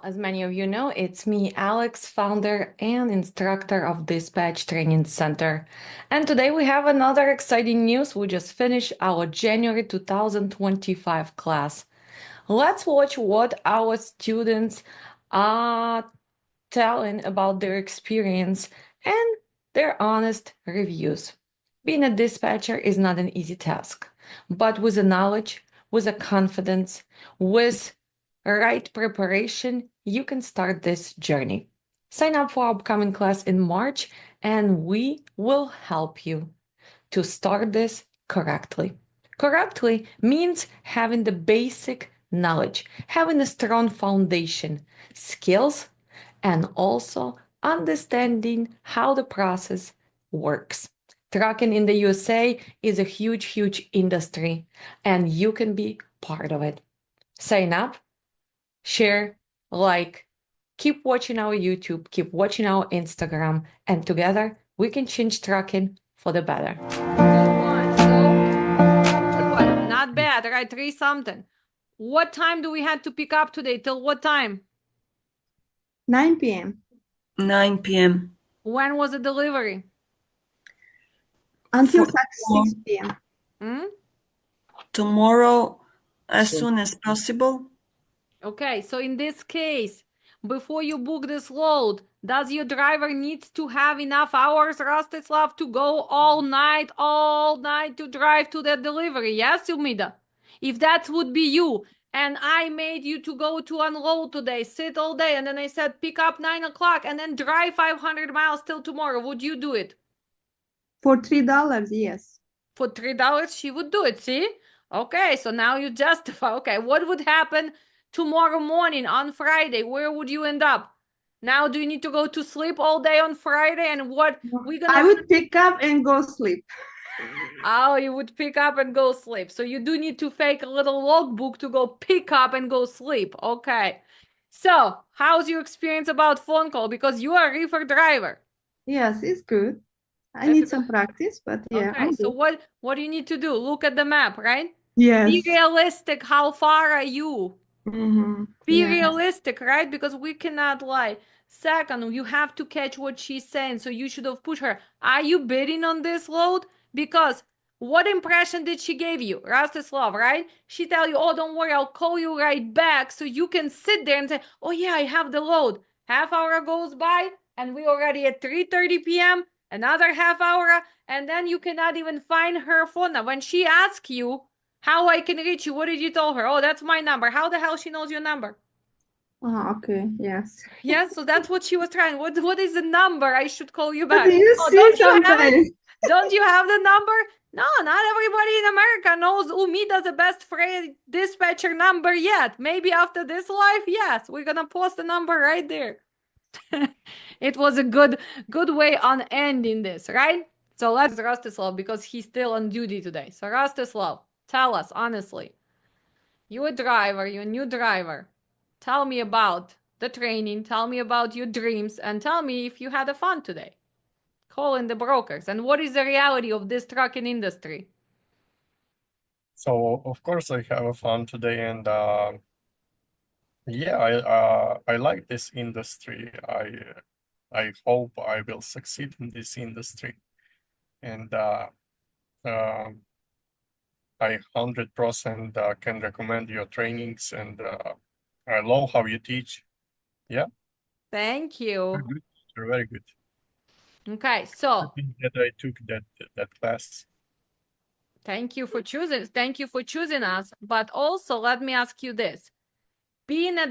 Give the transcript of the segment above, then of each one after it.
as many of you know, it's me, Alex, founder and instructor of Dispatch Training Center. And today we have another exciting news. We just finished our January 2025 class. Let's watch what our students are telling about their experience and their honest reviews. Being a dispatcher is not an easy task, but with the knowledge, with the confidence, with right preparation, you can start this journey. Sign up for our upcoming class in March, and we will help you to start this correctly. Correctly means having the basic knowledge, having a strong foundation, skills, and also understanding how the process works. Trucking in the USA is a huge, huge industry, and you can be part of it. Sign up, share, like, keep watching our YouTube, keep watching our Instagram, and together we can change trucking for the better. Not bad, right? 3 something. What time do we have to pick up today? Till what time? 9 p.m. 9 p.m. When was the delivery? Until For 6 p.m. tomorrow, as soon as possible. Okay, so in this case, before you book this load, does your driver need to have enough hours, Rostislav, to go all night to drive to that delivery? Yes, Umida? If that would be you, and I made you to go to unload today, sit all day, and then I said pick up 9 o'clock and then drive 500 miles till tomorrow, would you do it? For $3, yes. For $3, she would do it, see? Okay, so now you justify. Okay, what would happen tomorrow morning on Friday? Where would you end up? Now, do you need to go to sleep all day on Friday? And what we gonna? I would pick up and go sleep. Oh, you would pick up and go sleep. So you do need to fake a little logbook to go pick up and go sleep. Okay. So, how's your experience about phone call? Because you are a reefer driver. Yes, it's good. I need some practice, but yeah. Okay, so what do you need to do? Look at the map, right? Yes. Be realistic. How far are you? Be Yeah. realistic, right? Because we cannot lie. Second, you have to catch what she's saying. So you should have put her. Are you bidding on this load? Because what impression did she give you? Rostislav, right? She tell you, oh, don't worry, I'll call you right back. So you can sit there and say, oh yeah, I have the load. Half hour goes by and we already at 3:30 p.m. Another half hour. And then you cannot even find her phone. Now, when she asks you, how I can reach you? What did you tell her? Oh, that's my number. How the hell she knows your number? Oh, okay. Yes. Yeah, so that's what she was trying. What is the number I should call you But back? you Oh, see don't you have it? sometimes. Don't you have the number? No, not everybody in America knows Umida the best freight dispatcher number yet. Maybe after this life, yes, we're gonna post the number right there. It was a good way on ending this, right? So let's Rostislav because he's still on duty today. So Rostislav, tell us honestly. You're a driver, you're a new driver. Tell me about the training, tell me about your dreams, and tell me if you had a fun today. Call in the brokers. And what is the reality of this trucking industry? So of course I have a fun today, and yeah, I like this industry. I hope I will succeed in this industry, and I 100% can recommend your trainings, and I love how you teach. Yeah, Thank you. good. You're very good. Okay, so That I took that class. thank you for choosing us. But also let me ask you this. Being a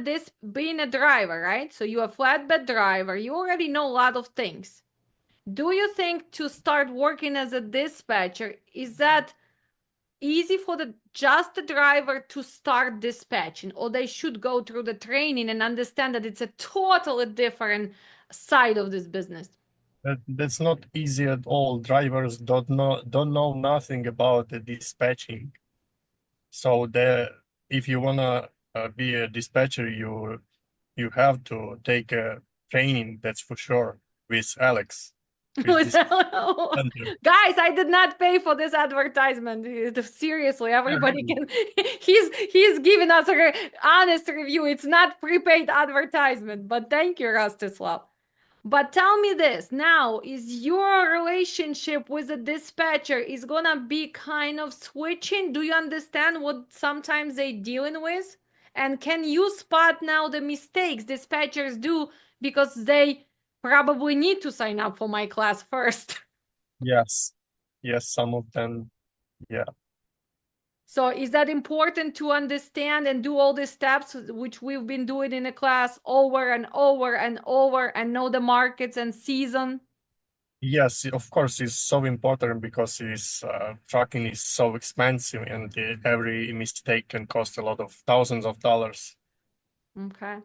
driver, right? So you're a flatbed driver, you already know a lot of things. Do you think to start working as a dispatcher, is that easy for just the driver to start dispatching, or they should go through the training and understand that it's a totally different side of this business? That's not easy at all. Drivers don't know nothing about the dispatching. So if you wanna be a dispatcher, you have to take a training, that's for sure, with Alex. with this Guys, center. I did not pay for this advertisement. Seriously, everybody can. He's giving us a honest review. It's not prepaid advertisement, but thank you, Rostislav. But tell me this now, is your relationship with the dispatcher is gonna be kind of switching? Do you understand what sometimes they dealing with? And can you spot now the mistakes dispatchers do because they probably need to sign up for my class first? Yes, some of them. Yeah. So is that important to understand and do all the steps which we've been doing in the class over and over and over and know the markets and season? Yes, of course, it's so important because trucking is so expensive, and every mistake can cost a lot of thousands of dollars. Okay.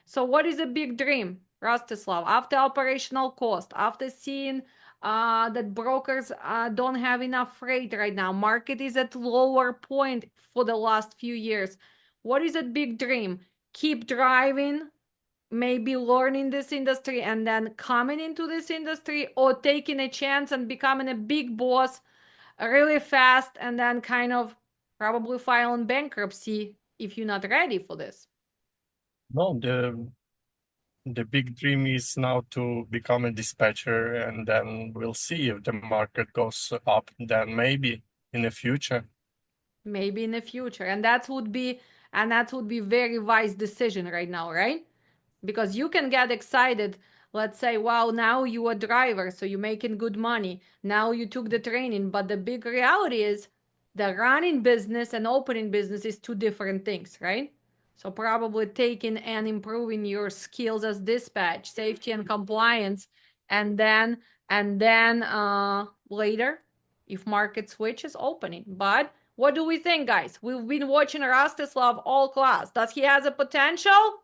So what is a big dream, Rostislav? After operational cost, after seeing that brokers don't have enough freight right now, market is at lower point for the last few years. What is a big dream? Keep driving, maybe learning this industry and then coming into this industry, or taking a chance and becoming a big boss really fast and then kind of probably filing bankruptcy if you're not ready for this. No, the big dream is now to become a dispatcher, and then we'll see if the market goes up, then maybe in the future. Maybe in the future. And that would be very wise decision right now, right? Because you can get excited. Let's say, wow, now you a driver, so you're making good money. Now you took the training, but the big reality is the running business and opening business is two different things, right? So probably taking and improving your skills as dispatch, safety and compliance, and then later, if market switches, opening. But what do we think, guys? We've been watching Rostislav all class. Does he has a potential?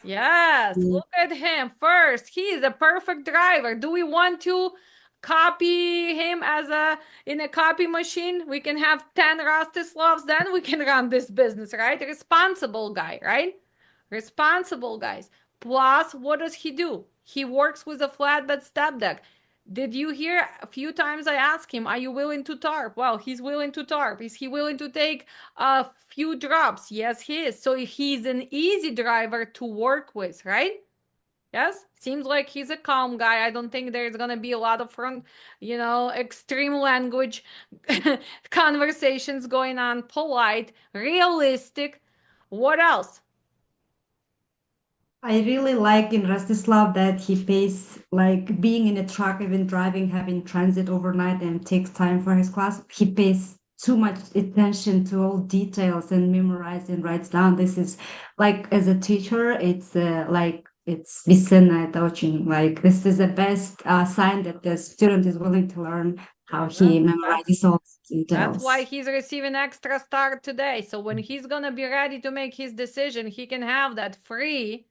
Yes, look at him. First, he is a perfect driver. Do we want to copy him as in a copy machine? We can have 10 Rostislavs, then we can run this business, right? Responsible guy, right? Responsible guys. Plus, what does he do? He works with a flatbed step deck. Did you hear a few times I asked him, are you willing to tarp? Well, he's willing to tarp. Is he willing to take a few drops? Yes, he is. So he's an easy driver to work with, right? Yes, seems like he's a calm guy. I don't think there's gonna be a lot of extreme language conversations going on. Polite, realistic. What else? I really like in Rostislav that he pays, like being in a truck, even driving, having transit overnight and takes time for his class. He pays too much attention to all details and memorizes and writes down. This is like, as a teacher, it's like it's бесценное, это очень like this is the best sign that the student is willing to learn how he memorizes all details. That's why he's receiving extra star today. So when he's gonna be ready to make his decision, he can have that free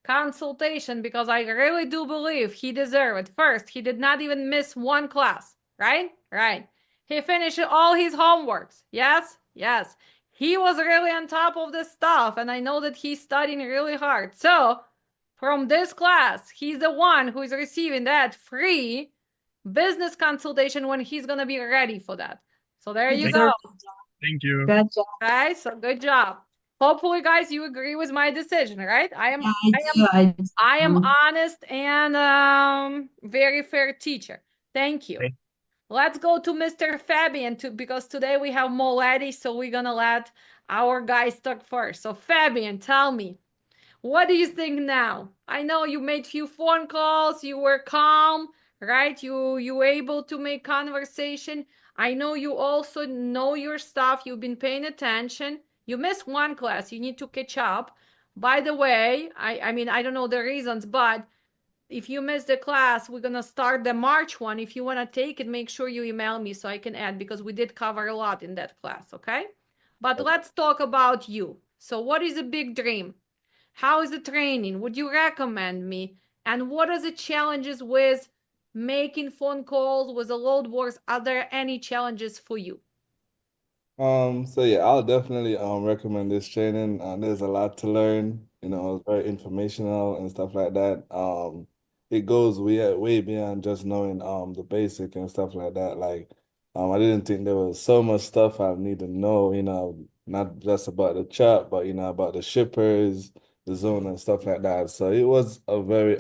consultation, because I really do believe he deserved it. First, he did not even miss one class, right? Right. He finished all his homeworks. Yes? Yes. He was really on top of the stuff, and I know that he's studying really hard. So, from this class, he's the one who is receiving that free business consultation when he's going to be ready for that. So there you go. Thank you. Good job. Okay, so good job. Hopefully, guys, you agree with my decision, right? I am honest and very fair teacher. Thank you. Okay. Let's go to Mr. Fabian because today we have more ladies, so we're gonna let our guys talk first. So Fabian, tell me, what do you think now? I know you made few phone calls, you were calm, right? You were able to make conversation. I know you also know your stuff. You've been paying attention. You missed one class. You need to catch up. By the way, I mean, I don't know the reasons, but if you missed the class, we're going to start the March one. If you want to take it, make sure you email me so I can add, because we did cover a lot in that class, okay? But let's talk about you. So what is a big dream? How is the training? Would you recommend me? And what are the challenges with making phone calls with the load boards? Are there any challenges for you? So yeah, I'll definitely recommend this training. There's a lot to learn, it's very informational and stuff like that. it goes way beyond just knowing the basic and stuff like that. Like I didn't think there was so much stuff I need to know, not just about the chart, but about the shippers, the zone and stuff like that. So it was a very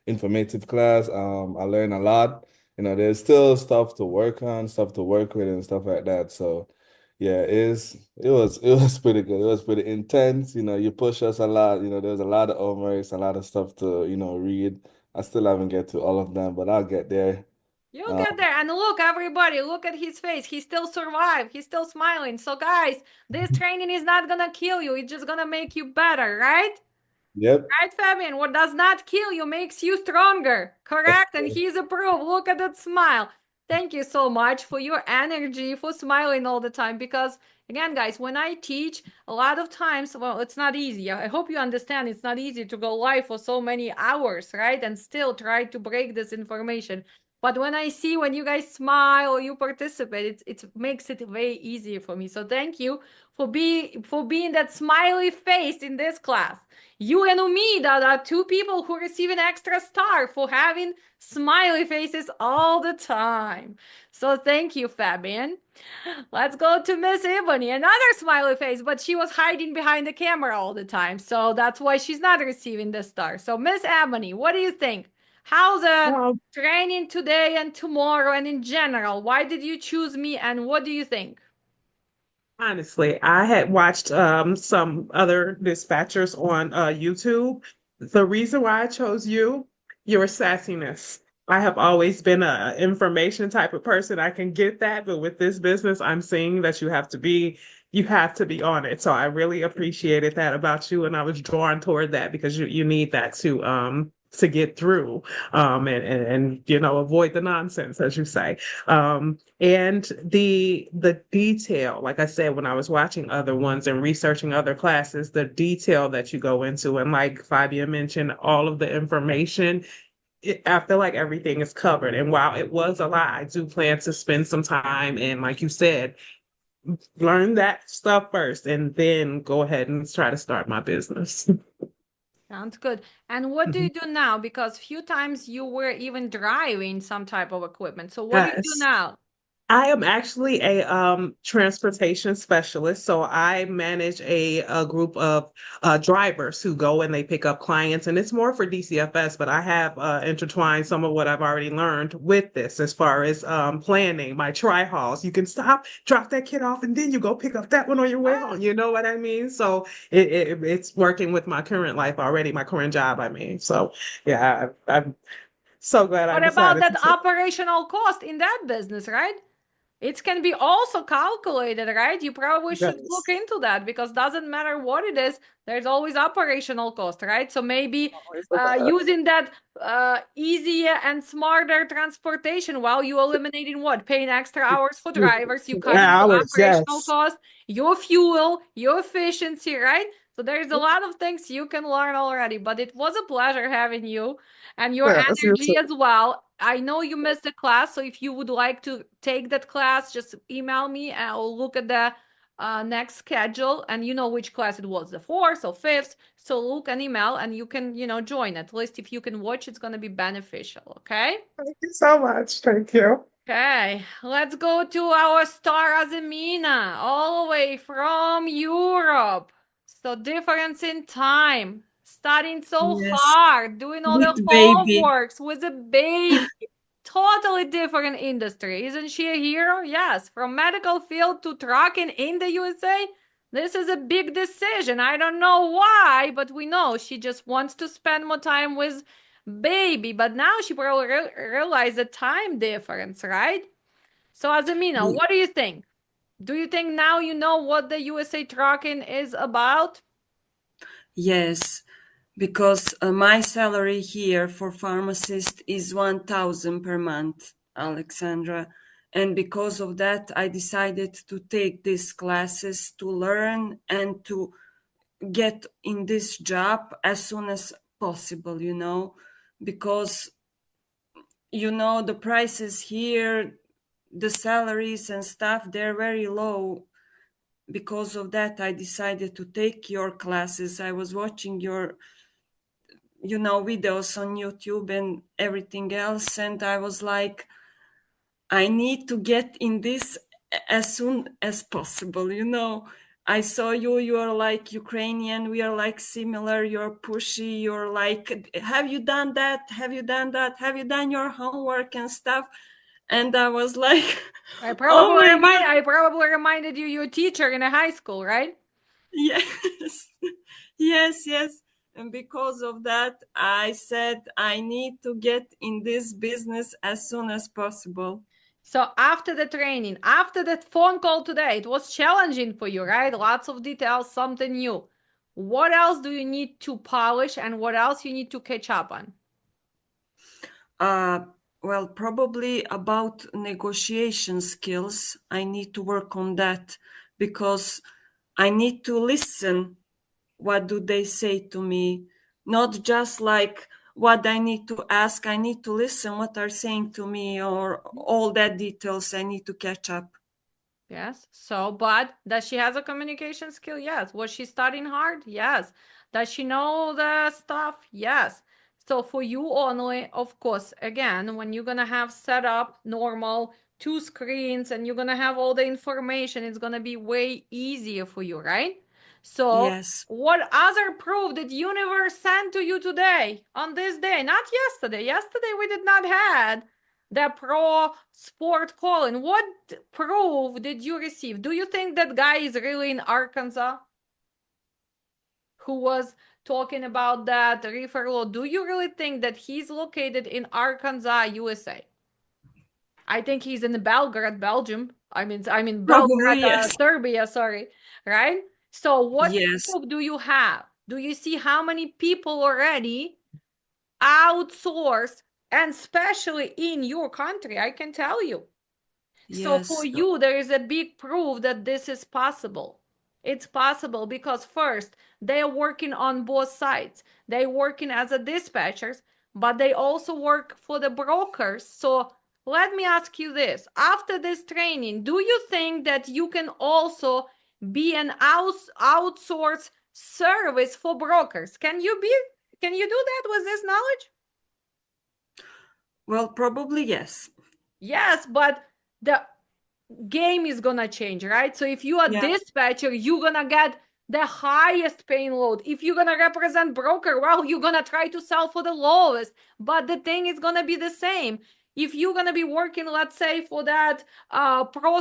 informative class. I learned a lot. There's still stuff to work on, stuff to work with and stuff like that. So yeah, it was pretty good. It was pretty intense. You push us a lot. There's a lot of homeworks, a lot of stuff to, read. I still haven't get to all of them, but I'll get there. You'll get there. And look, everybody, look at his face. He still survived. He's still smiling. So, guys, this training is not gonna kill you. It's just gonna make you better, right? Yep. Right, Fabian? What does not kill you makes you stronger. Correct? And he's approved. Look at that smile. Thank you so much for your energy, for smiling all the time. Because, again, guys, when I teach, a lot of times, well, it's not easy. I hope you understand it's not easy to go live for so many hours, right? And still try to break this information. But when I see when you guys smile or you participate, it makes it way easier for me. So thank you for being that smiley face in this class. You and Umida are two people who receive an extra star for having smiley faces all the time. So thank you, Fabian. Let's go to Miss Ebony, another smiley face, but she was hiding behind the camera all the time. So that's why she's not receiving the star. So Miss Ebony, what do you think? How's the training today and tomorrow and in general? Why did you choose me and what do you think? Honestly, I had watched some other dispatchers on YouTube. The reason why I chose you, your sassiness. I have always been an information type of person. I can get that, but with this business, I'm seeing that you have to be on it. So I really appreciated that about you, and I was drawn toward that because you need that to get through and avoid the nonsense, as you say. And the detail, like I said, when I was watching other ones and researching other classes, the detail that you go into, and like Fabia mentioned, all of the information, I feel like everything is covered. And while it was a lot, I do plan to spend some time and, like you said, learn that stuff first and then go ahead and try to start my business. Sounds good. And what do you do now? Because few times you were even driving some type of equipment. So what do you do Yes. now? I am actually a transportation specialist. So I manage a group of drivers who go and they pick up clients, and it's more for DCFS, but I have intertwined some of what I've already learned with this as far as planning my tri-hauls. You can stop, drop that kid off, and then you go pick up that one on your way home. You know what I mean? So it's working with my current life already, my current job, I mean. So yeah, I'm so glad I What about decided that to. operational cost in that business, right? It can be also calculated, right? You probably should Yes. look into that because doesn't matter what it is, there's always operational cost, right? So maybe using that easier and smarter transportation while you eliminating what? Paying extra hours for drivers, you cutting your Hours, operational yes. cost, your fuel, your efficiency, right? So there's a lot of things you can learn already, but it was a pleasure having you and your Yes, you energy too. as well. I know you missed the class, so if you would like to take that class, just email me and I'll look at the next schedule and you know which class it was, the 4th or 5th. So look and email and you can, join. At least if you can watch, it's going to be beneficial, okay? Thank you so much. Thank you. Okay, let's go to our star Azemina, all the way from Europe. So difference in time, studying so Yes. hard, doing all the With baby. homeworks with a baby. Totally different industry. Isn't she a hero? Yes. From medical field to trucking in the USA, this is a big decision. I don't know why, but we know she just wants to spend more time with baby. But now she probably realized the time difference, right? So Azemina, what do you think? Do you think now you know what the USA trucking is about? Yes, because my salary here for pharmacist is 1,000 per month, Alexandra. And because of that, I decided to take these classes to learn and to get in this job as soon as possible, because, the prices here, the salaries and stuff, they're very low. Because of that, I decided to take your classes. I was watching your videos on YouTube and everything else. And I was like, I need to get in this as soon as possible. I saw you're like Ukrainian, we are like similar, you're pushy, you're like, have you done that? Have you done that? Have you done your homework and stuff? And I was like, I oh my God, probably reminded you your teacher in a high school, right? yes, yes. And because of that, I said, I need to get in this business as soon as possible. So after the training, after that phone call today, it was challenging for you, right? Lots of details, something new. What else do you need to polish and what else you need to catch up on? Well, probably about negotiation skills. I need to work on that because I need to listen. What do they say to me? Not just like what I need to ask. I need to listen what they're saying to me, or all that details I need to catch up. Yes. So, but does she has a communication skill? Yes. Was she studying hard? Yes. Does she know the stuff? Yes. So for you only, of course, again, when you're gonna have set up normal 2 screens and you're gonna have all the information, it's gonna be way easier for you, right? So Yes. what other proof did universe send to you today on this day? Not yesterday. Yesterday we did not had the pro sport calling. What proof did you receive? Do you think that guy is really in Arkansas who was talking about that reefer law? Do you really think that he's located in Arkansas, USA? I think he's in Belgrade, Belgium. I mean Belgrade, Probably, yes. Serbia, sorry, right? So what Yes. proof do you have? Do you see how many people already outsource, and especially in your country, I can tell you. So for Yes. you, there is a big proof that this is possible. It's possible because first, they are working on both sides. They're working as a dispatchers, but they also work for the brokers. So let me ask you this. After this training, do you think that you can also be an outsource service for brokers? Can you do that with this knowledge? Well, probably yes. Yes, but the game is gonna change, right? So if you are Yeah. dispatcher, you're gonna get the highest paying load. If you're gonna represent broker, well, you're gonna try to sell for the lowest, but the thing is gonna be the same. If you're gonna be working, let's say, for that pro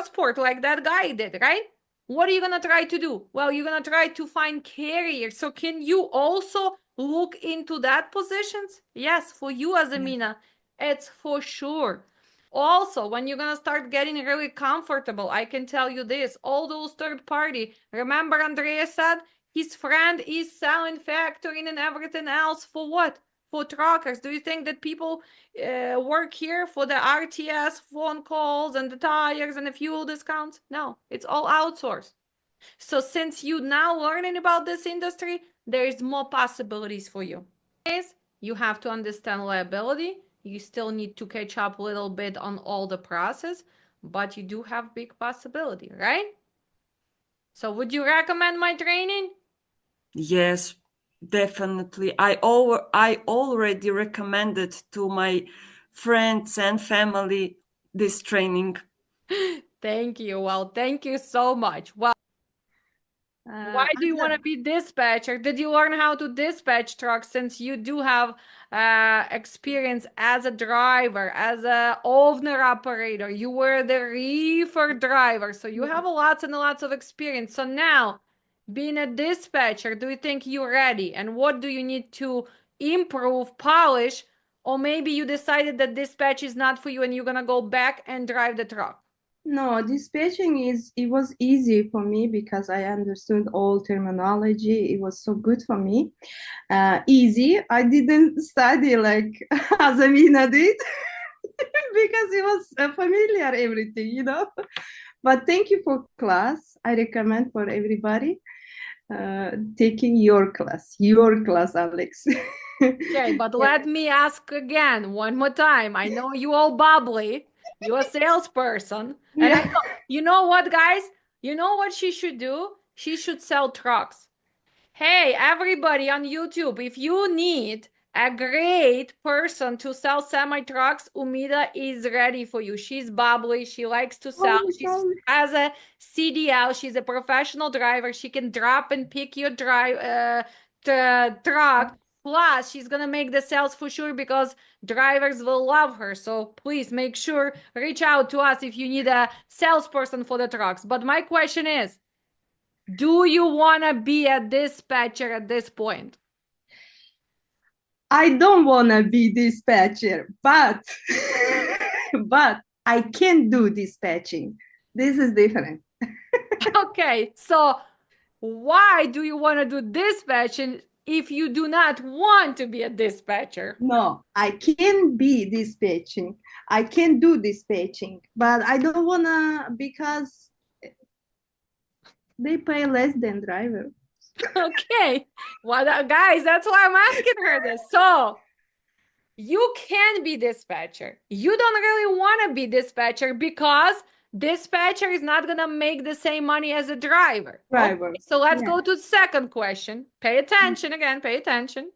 sport like that guy did, right? What are you gonna try to do? Well, you're gonna try to find carriers. So can you also look into that positions? Yes, for you as a Mina, it's for sure. Also, when you're gonna start getting really comfortable, I can tell you this, all those third party, remember Andrea said his friend is selling, factoring and everything else for what? For truckers. Do you think that people work here for the RTS phone calls and the tires and the fuel discounts? No, it's all outsourced. So since you now learning about this industry, there is more possibilities for you. You have to understand liability. You still need to catch up a little bit on all the process, but you do have big possibility, right? So would you recommend my training? Yes, definitely. I already recommended to my friends and family this training. Thank you. Well, thank you so much. Well, why do you want to be dispatcher? Did you learn how to dispatch trucks since you do have experience as a driver, as a owner operator? You were the reefer driver, so you have lots and lots of experience. So now, being a dispatcher, do you think you're ready? And what do you need to improve, polish, or maybe you decided that dispatch is not for you and you're gonna go back and drive the truck? No, dispatching it was easy for me because I understood all terminology. It was so good for me. Easy. I didn't study like Azamina did because it was familiar everything. But thank you for class. I recommend for everybody taking your class, Alex. Okay, but let me ask again one more time. I know you all bubbly. You're a salesperson. And I know, you know what, guys? You know what she should do? She should sell trucks. Hey, everybody on YouTube, if you need a great person to sell semi trucks, Umida is ready for you. She's bubbly. She likes to sell. Oh, She sorry. has a CDL. She's a professional driver. She can drop and pick your truck. Plus, she's gonna make the sales for sure because drivers will love her. So please make sure reach out to us if you need a salesperson for the trucks. But my question is, do you want to be a dispatcher at this point? I don't want to be dispatcher, but but I can do dispatching. This is different. Okay, so why do you want to do dispatching if you do not want to be a dispatcher? No, I can be dispatching. I can do dispatching, but I don't wanna because they pay less than driver. Okay, well, guys, that's why I'm asking her this. So you can be dispatcher. You don't really want to be dispatcher because dispatcher is not gonna make the same money as a driver. Driver. Okay, so let's Yeah. go to the second question. Pay attention again, pay attention.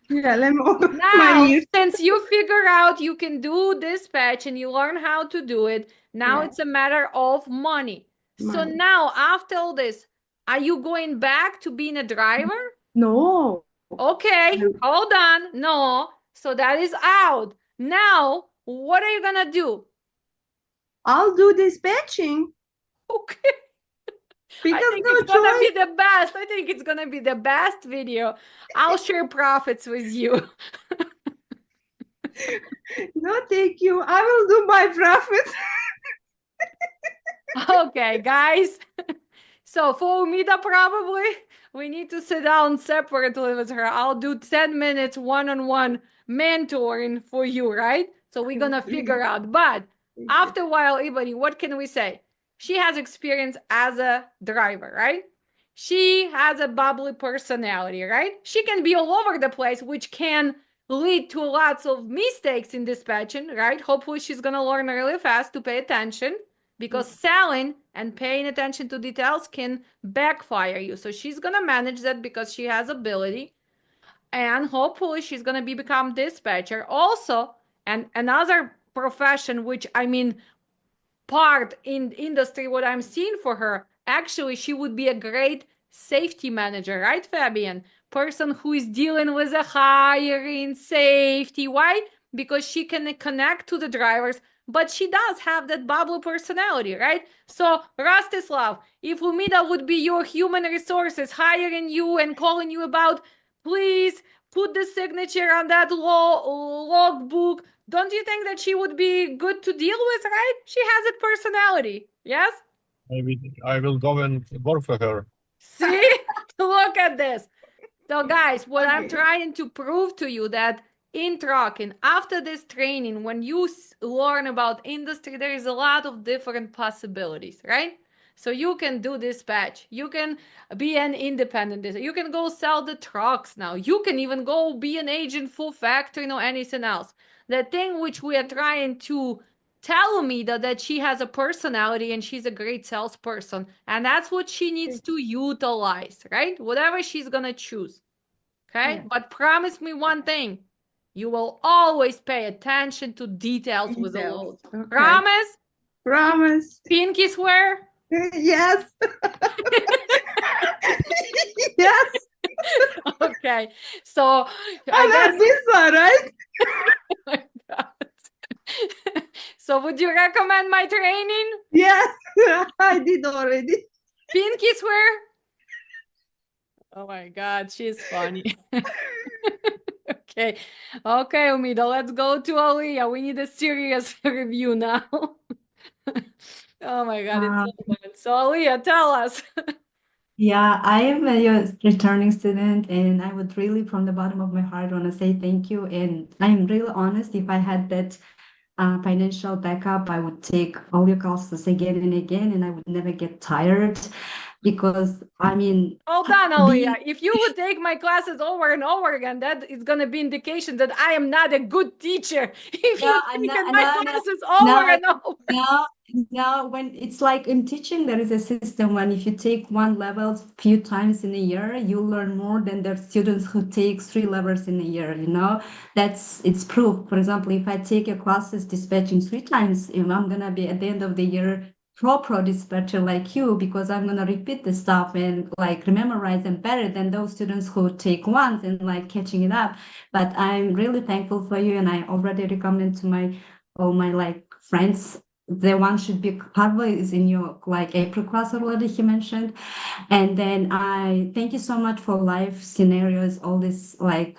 Yeah, let me open my Now, ears. since you figure out you can do dispatch and you learn how to do it, now Yeah. it's a matter of money. So Money. now, after all this, are you going back to being a driver? No. Okay, hold on. No. So that is out. Now, what are you gonna do? I'll do dispatching Okay. I because think no it's gonna be choice. the best. I think it's gonna be the best video. I'll share profits with you. No, thank you. I will do my profit. Okay, guys. So for Umida, probably we need to sit down separately with her. I'll do 10 minutes one-on-one mentoring for you, right? So we're gonna figure out. But after a while, Ibani, what can we say? She has experience as a driver, right? She has a bubbly personality, right? She can be all over the place, which can lead to lots of mistakes in dispatching, right? Hopefully she's gonna learn really fast to pay attention because selling and paying attention to details can backfire you. So she's gonna manage that because she has ability, and hopefully she's gonna become dispatcher also. And another profession, which I mean, part in industry, what I'm seeing for her, actually, she would be a great safety manager, right, Fabian? Person who is dealing with the hiring, safety. Why? Because she can connect to the drivers, but she does have that bubbly personality, right? So, Rastislav, if Umida would be your human resources hiring you and calling you about, please put the signature on that logbook, don't you think that she would be good to deal with, right? She has a personality, yes? Maybe I will go and work for her. See? Look at this. So guys, what I'm Okay. trying to prove to you that in trucking, after this training, when you learn about industry, there is a lot of different possibilities, right? So you can do dispatch. You can be an independent. You can go sell the trucks now. You can even go be an agent for factory or anything else. The thing which we are trying to tell me that she has a personality and she's a great salesperson, and that's what she needs to utilize, right? Whatever she's gonna choose. Okay, Yeah. but promise me one thing: you will always pay attention to details with the Details. load. Okay. Promise? Promise. Pinky swear? Yes. Yes. Okay, so I I guess. love this one, right? Oh my God. So would you recommend my training? Yes, I did already. Pinky swear? Oh my God, she's funny. Okay, okay, Umida, let's go to Aliyah. We need a serious review now. Oh my God, it's so fun. So Aliyah, tell us. Yeah, I am a returning student, and I would really, from the bottom of my heart, want to say thank you. And I'm really honest, if I had that financial backup, I would take all your classes again and again, and I would never get tired because, I mean, Hold on, being Aliyah. If you would take my classes over and over again, that is going to be indication that I am not a good teacher. If No, you I'm take not. my No, classes no, over and over. no, Now, when it's like in teaching, there is a system when if you take one level few times in a year, you learn more than the students who take 3 levels in a year, you know? It's proof. For example, if I take a classes dispatching 3 times, I'm gonna be at the end of the year pro dispatcher like you because I'm gonna repeat the stuff and like memorize them better than those students who take once and like catching it up. But I'm really thankful for you, and I already recommend to my all my like friends. The one should be Harvard is in your like April class already, he mentioned. And then I thank you so much for life scenarios, all this like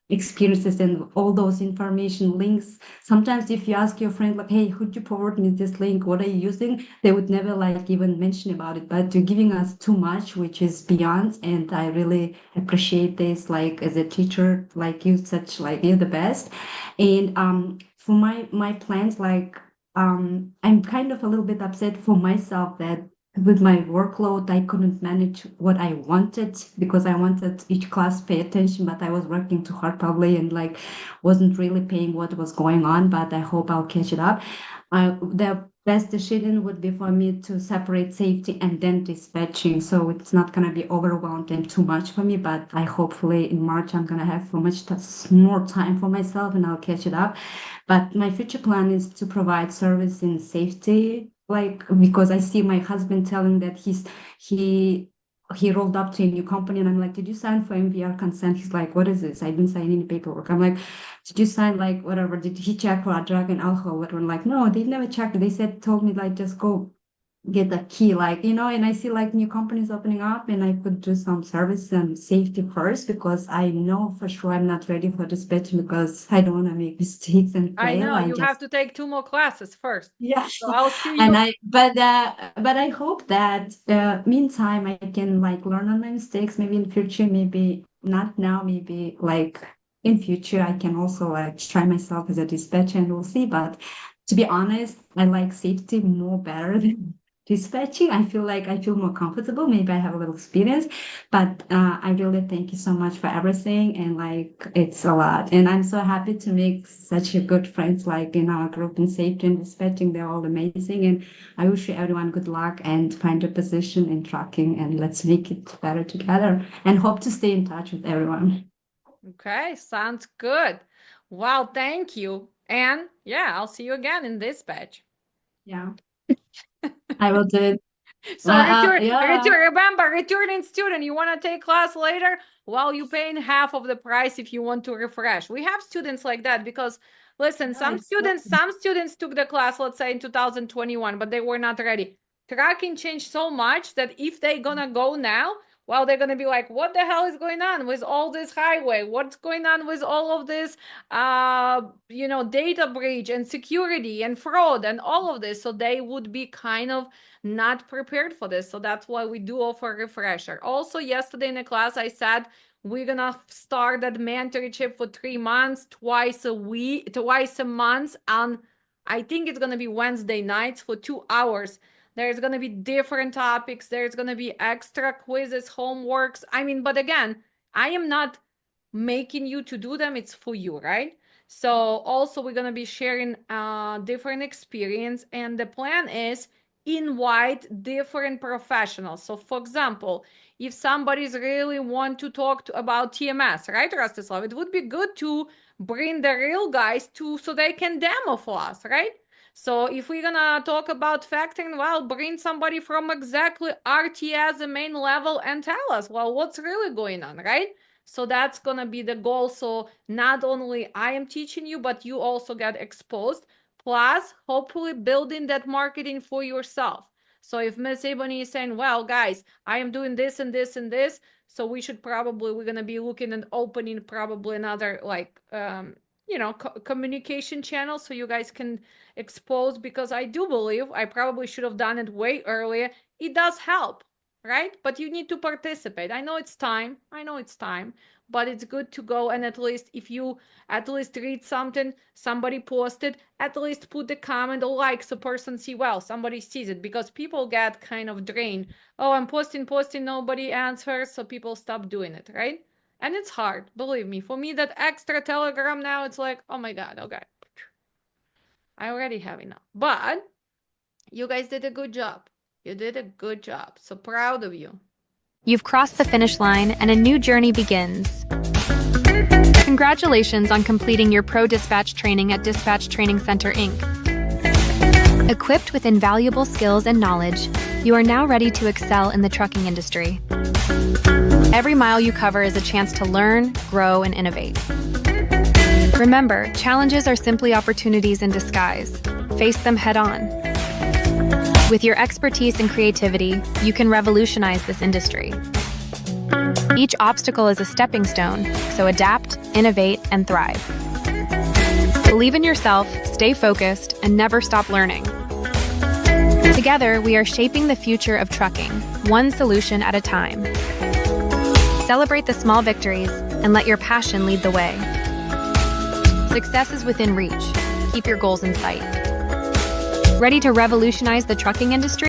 experiences and all those information links. Sometimes if you ask your friend like, hey, could you forward me this link? What are you using? They would never like even mention about it, but you're giving us too much, which is beyond. And I really appreciate this, like as a teacher, like you, such like you're the best. And for my plans, like I'm kind of a little bit upset for myself that with my workload, I couldn't manage what I wanted because I wanted each class pay attention, but I was working too hard probably and like wasn't really paying what was going on, but I hope I'll catch it up. The best decision would be for me to separate safety and then dispatching. So it's not going to be overwhelmed and too much for me, but I hopefully in March, I'm going to have so much more time for myself and I'll catch it up. But my future plan is to provide service in safety, like because I see my husband telling that he he rolled up to a new company and I'm like, did you sign for MVR consent? He's like, what is this? I didn't sign any paperwork. I'm like, did you sign like whatever? Did he check for a drug and alcohol? Whatever. I'm like, no, they never checked. They told me like just go get the key, like, and I see like new companies opening up and I could do some service and safety first because I know for sure I'm not ready for dispatching because I don't want to make mistakes and I fail. know you have to take 2 more classes first. Yeah. So I'll see And you. but I hope that meantime I can like learn on my mistakes, maybe in future, maybe not now, maybe like in future I can also like try myself as a dispatcher and we'll see. But to be honest, I like safety more better than dispatching. I feel more comfortable. Maybe I have a little experience, but I really thank you so much for everything. And like, it's a lot. And I'm so happy to make such a good friends like in our group in safety and dispatching. They're all amazing. And I wish you everyone good luck and find your position in trucking. And let's make it better together and hope to stay in touch with everyone. Okay, sounds good. Wow, thank you. And yeah, I'll see you again in dispatch. Yeah, I will do it. So Yeah. remember, returning student, you want to take class later? Well, you're paying half of the price if you want to refresh. We have students like that because listen, some students took the class, let's say in 2021, but they were not ready. Tracking changed so much that if they're gonna go now, well, they're gonna be like, what the hell is going on with all this highway? What's going on with all of this data breach and security and fraud and all of this? So they would be kind of not prepared for this. So that's why we do offer a refresher. Also, yesterday in the class, I said we're gonna start that mentorship for 3 months, twice a month. And I think it's gonna be Wednesday nights for 2 hours. There's gonna be different topics. There's gonna be extra quizzes, homeworks. I mean, but again, I am not making you to do them. It's for you, right? So also we're gonna be sharing different experience, and the plan is invite different professionals. So for example, if somebody's really want to talk about TMS, right, Rostislav, it would be good to bring the real guys too so they can demo for us, right? So if we're gonna talk about factoring, well, bring somebody from exactly RTS, the main level, and tell us, well, what's really going on, right? So that's gonna be the goal. So not only I am teaching you, but you also get exposed. Plus, hopefully building that marketing for yourself. So if Miss Ebony is saying, well, guys, I am doing this and this and this, so we're gonna be looking at opening probably another like communication channel so you guys can expose, because I do believe I probably should have done it way earlier. It does help, right? But you need to participate. I know it's time, but it's good to go, and at least if you at least read something somebody posted, at least put the comment or like so person see, well, somebody sees it, because people get kind of drained. Oh, I'm posting, nobody answers, so people stop doing it, right? And it's hard, believe me. For me, that extra Telegram now, it's like, oh my God, okay. I already have enough. But You guys did a good job. You did a good job. So proud of you. You've crossed the finish line and a new journey begins. Congratulations on completing your Pro Dispatch training at Dispatch Training Center, Inc. Equipped with invaluable skills and knowledge, you are now ready to excel in the trucking industry. Every mile you cover is a chance to learn, grow, and innovate. Remember, challenges are simply opportunities in disguise. Face them head on. With your expertise and creativity, you can revolutionize this industry. Each obstacle is a stepping stone, so adapt, innovate, and thrive. Believe in yourself, stay focused, and never stop learning. Together, we are shaping the future of trucking, one solution at a time. Celebrate the small victories and let your passion lead the way. Success is within reach. Keep your goals in sight. Ready to revolutionize the trucking industry?